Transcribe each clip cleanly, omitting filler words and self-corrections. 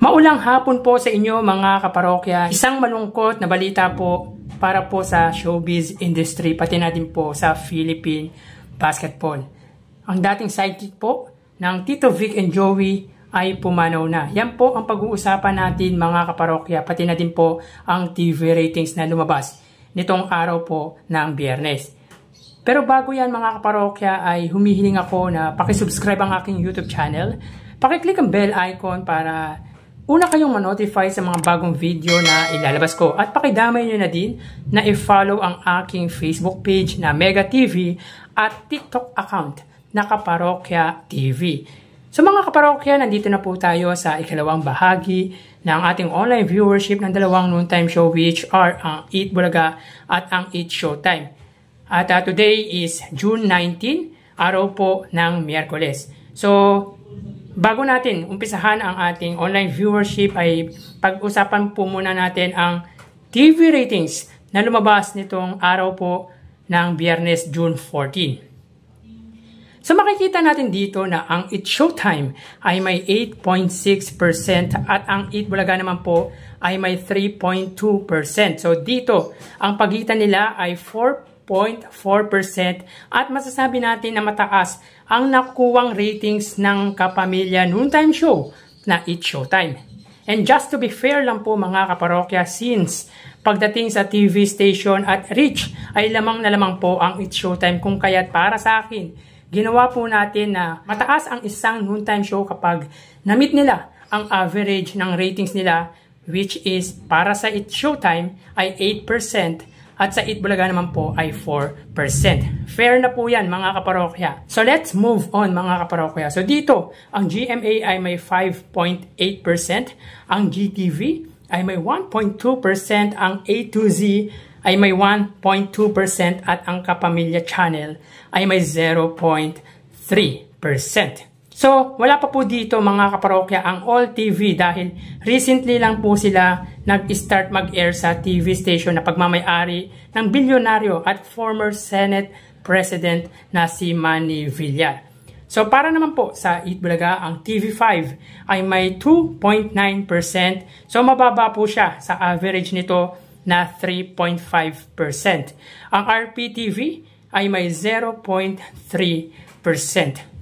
Maulang hapon po sa inyo mga kaparokya. Isang malungkot na balita po para po sa showbiz industry, pati na din po sa Philippine basketball. Ang dating sidekick po ng Tito Vic and Joey ay pumanaw na. Yan po ang pag-uusapan natin mga kaparokya, pati na din po ang TV ratings na lumabas nitong araw po ng Biyernes. Pero bago yan mga kaparokya ay humihiling ako na pakisubscribe ang aking YouTube channel. Pakiclick ang bell icon para una kayong ma-notify sa mga bagong video na ilalabas ko. At pakidamay nyo na din na i-follow ang aking Facebook page na Mega TV at TikTok account na Kaparokya TV. So mga kaparokya, nandito na po tayo sa ikalawang bahagi ng ating online viewership ng dalawang noontime show which are ang Eat Bulaga at ang Eat Showtime. At today is June 19, araw po ng Miyerkules. So bago natin umpisahan ang ating online viewership ay pag-usapan po muna natin ang TV ratings na lumabas nitong araw po ng Biyernes, June 14. So makikita natin dito na ang Eat Showtime ay may 8.6% at ang Eat Bulaga naman po ay may 3.2%. So dito, ang pagitan nila ay 4.4% at masasabi natin na mataas ang nakukuwang ratings ng kapamilya noontime show na Eat Showtime. And just to be fair lang po mga kaparokya, since pagdating sa TV station at reach ay lamang na lamang po ang Eat Showtime, kung kaya't para sa akin, ginawa po natin na mataas ang isang noontime show kapag na-meet nila ang average ng ratings nila, which is para sa Eat Showtime ay 8%. At sa Eat Bulaga naman po ay 4%. Fair na po yan mga kaparokya. So let's move on mga kaparokya. So dito, ang GMA ay may 5.8%. Ang GTV ay may 1.2%. Ang A to Z ay may 1.2%. At ang Kapamilya Channel ay may 0.3%. So, wala pa po dito mga kaparokya ang All TV dahil recently lang po sila nag-start mag-air sa TV station na pagmamay-ari ng bilyonaryo at former Senate President na si Manny Villar. So, para naman po sa Eat Bulaga, ang TV5 ay may 2.9%. So, mababa po siya sa average nito na 3.5%. Ang RPTV ay may 0.3%.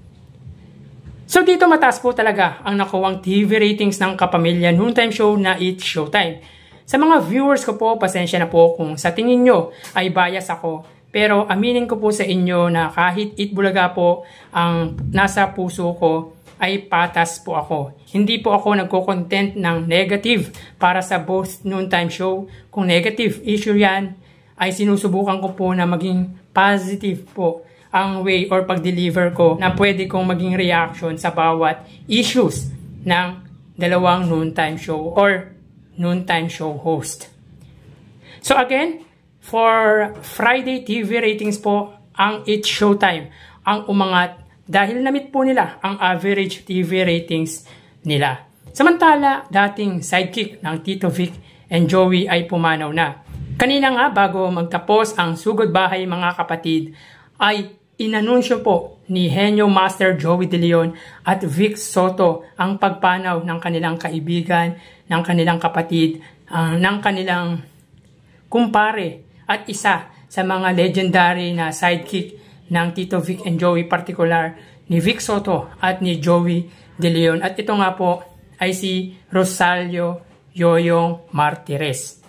So dito mataas po talaga ang nakuwang TV ratings ng kapamilya noontime show na Eat Showtime. Sa mga viewers ko po, pasensya na po kung sa tingin nyo ay bias ako. Pero aminin ko po sa inyo na kahit Eat Bulaga po ang nasa puso ko, ay patas po ako. Hindi po ako nagko-content ng negative para sa both noontime show. Kung negative issue yan, ay sinusubukan ko po na maging positive po ang way or pag-deliver ko na pwede kong maging reaction sa bawat issues ng dalawang noontime show or noontime show host. So again, for Friday TV ratings po, ang Eat Showtime ang umangat dahil na-meet po nila ang average TV ratings nila. Samantala, dating sidekick ng Tito Vic and Joey ay pumanaw na. Kanina nga bago magtapos ang Sugod Bahay mga kapatid ay inanunsyo po ni Henyo Master Joey De Leon at Vic Soto ang pagpanaw ng kanilang kaibigan, ng kanilang kapatid, ng kanilang kumpare at isa sa mga legendary na sidekick ng Tito Vic and Joey, particular ni Vic Soto at ni Joey De Leon. At ito nga po ay si Rosalio Yoyong Martires.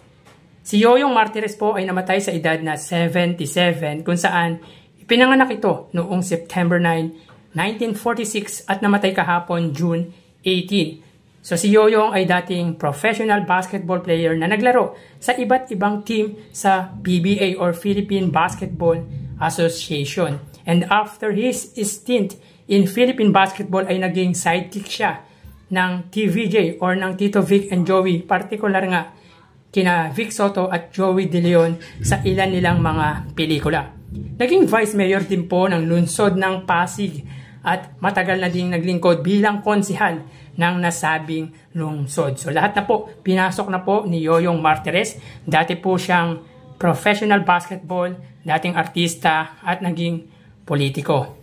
Si Yoyong Martires po ay namatay sa edad na 77 kung saan pinanganak ito noong September 9, 1946 at namatay kahapon June 18. So si Yoyong ay dating professional basketball player na naglaro sa iba't ibang team sa PBA or Philippine Basketball Association. And after his stint in Philippine basketball ay naging sidekick siya ng TVJ or ng Tito Vic and Joey, particular nga kina Vic Soto at Joey De Leon sa ilan nilang mga pelikula. Naging Vice Mayor din po ng lungsod ng Pasig at matagal na ding naglingkod bilang konsihal ng nasabing lungsod. So lahat na po, pinasok na po ni Yoyong Martires. Dati po siyang professional basketball, dating artista at naging politiko.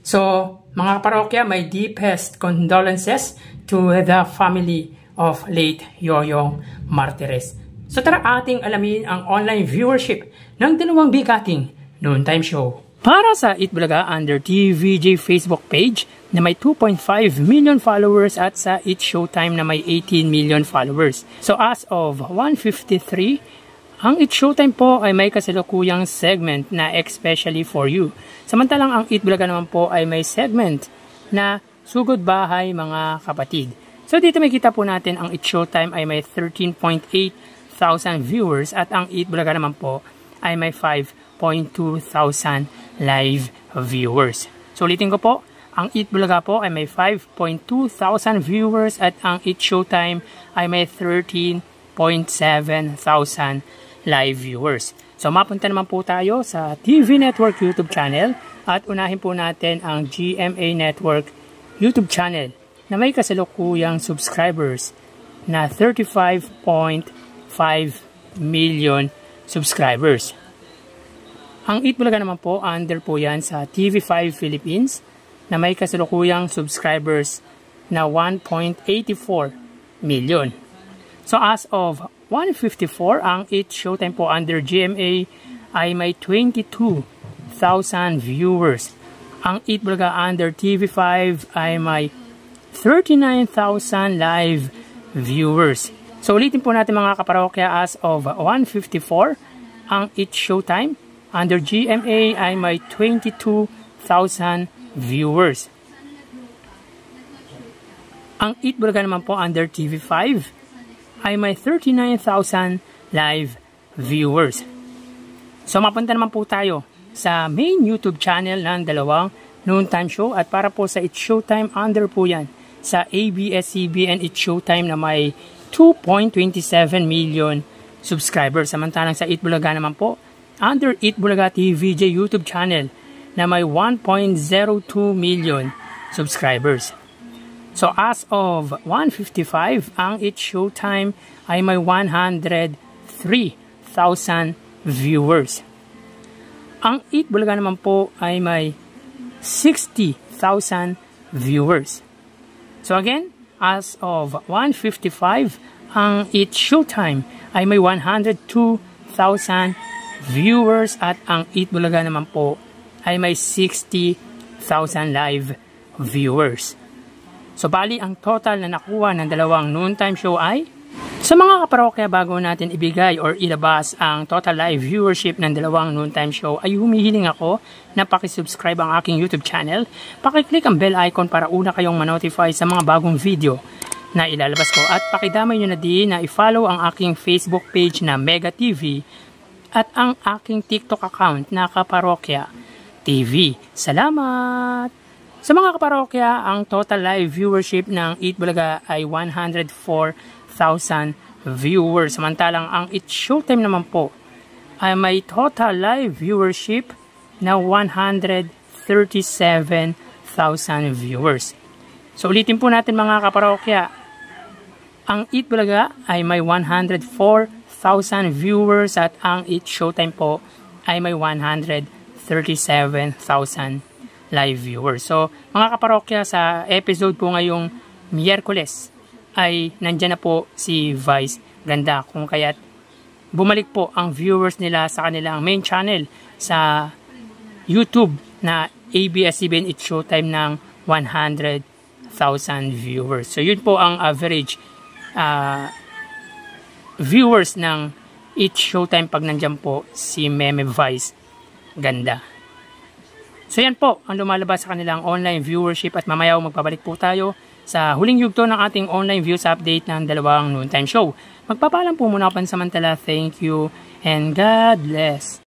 So, mga parokya, my deepest condolences to the family of late Yoyong Martires. So tara ating alamin ang online viewership ng dalawang bigating noontime show. Para sa Itbulaga under TVJ Facebook page na may 2.5 million followers at sa It Showtime na may 18 million followers. So as of 1:53, ang It Showtime po ay may kasalukuyang segment na especially for you. Samantalang ang Itbulaga naman po ay may segment na Sugod Bahay Mga Kapatid. So dito makita po natin ang It Showtime ay may 13.8 thousand viewers at ang Itbulaga naman po ay may 5.2 thousand live viewers. So ulitin ko po, ang Itbulaga po ay may 5.2 thousand viewers at ang It Showtime ay may 13.7 thousand live viewers. So mapunta naman po tayo sa TV Network YouTube channel at unahin po natin ang GMA Network YouTube channel na may kasalukuyang subscribers na 35.5 million subscribers. Ang Itbulaga naman po, under po yan sa TV5 Philippines na may kasalukuyang subscribers na 1.84 million. So as of 1:54, ang It Showtime po under GMA ay may 22,000 viewers. Ang Itbulaga under TV5 ay may 39,000 live viewers. So ulitin po natin mga kaparokya, as of 1:54, ang It Showtime under GMA ay may 22,000 viewers. Ang Itbulaga naman po under TV5 ay may 39,000 live viewers. So mapunta naman po tayo sa main YouTube channel ng dalawang noontime show at para po sa It Showtime, under po yan sa ABS-CBN It Showtime na may 2.27 million subscribers. Samantalang sa Itbulaga naman po, under Itbulaga TVJ YouTube channel na may 1.02 million subscribers. So as of 1:55, ang It Showtime ay may 103,000 viewers. Ang Itbulaga naman po ay may 60,000 viewers. So again, as of 1:55, ang It Showtime ay may 102,000 viewers at ang Itbulaga naman po ay may 60,000 live viewers. So bali ang total na nakuha ng dalawang noontime show ay, sa mga kaparokya, bago natin ibigay or ilabas ang total live viewership ng dalawang noontime show, ay humihiling ako na pakisubscribe ang aking YouTube channel, pakiclick ang bell icon para una kayong manotify sa mga bagong video na ilalabas ko, at pakidamay nyo na din na i-follow ang aking Facebook page na Mega TV at ang aking TikTok account na Kaparokya TV. Salamat! Sa mga kaparokya, ang total live viewership ng Itbulaga ay 104,000 viewers. Samantalang ang It Showtime naman po ay may total live viewership na 137,000 viewers. So ulitin po natin mga kaparokya, ang Itbulaga ay may 104,000 viewers at ang It Showtime po ay may 137,000 live viewers. So, mga kaparokya, sa episode po ngayong Miyerkules ay nandyan na po si Vice Ganda, kung kaya't bumalik po ang viewers nila sa kanilang main channel sa YouTube na ABS-CBN It Showtime ng 100,000 viewers. So, yun po ang average viewers ng It Showtime pag nandyan po si Meme Vice Ganda. So yan po ang lumalabas sa kanilang online viewership, at mamaya magpabalik po tayo sa huling yugto ng ating online views update ng dalawang noontime show. Magpapaalam po muna ako pansamantala. Thank you and God bless.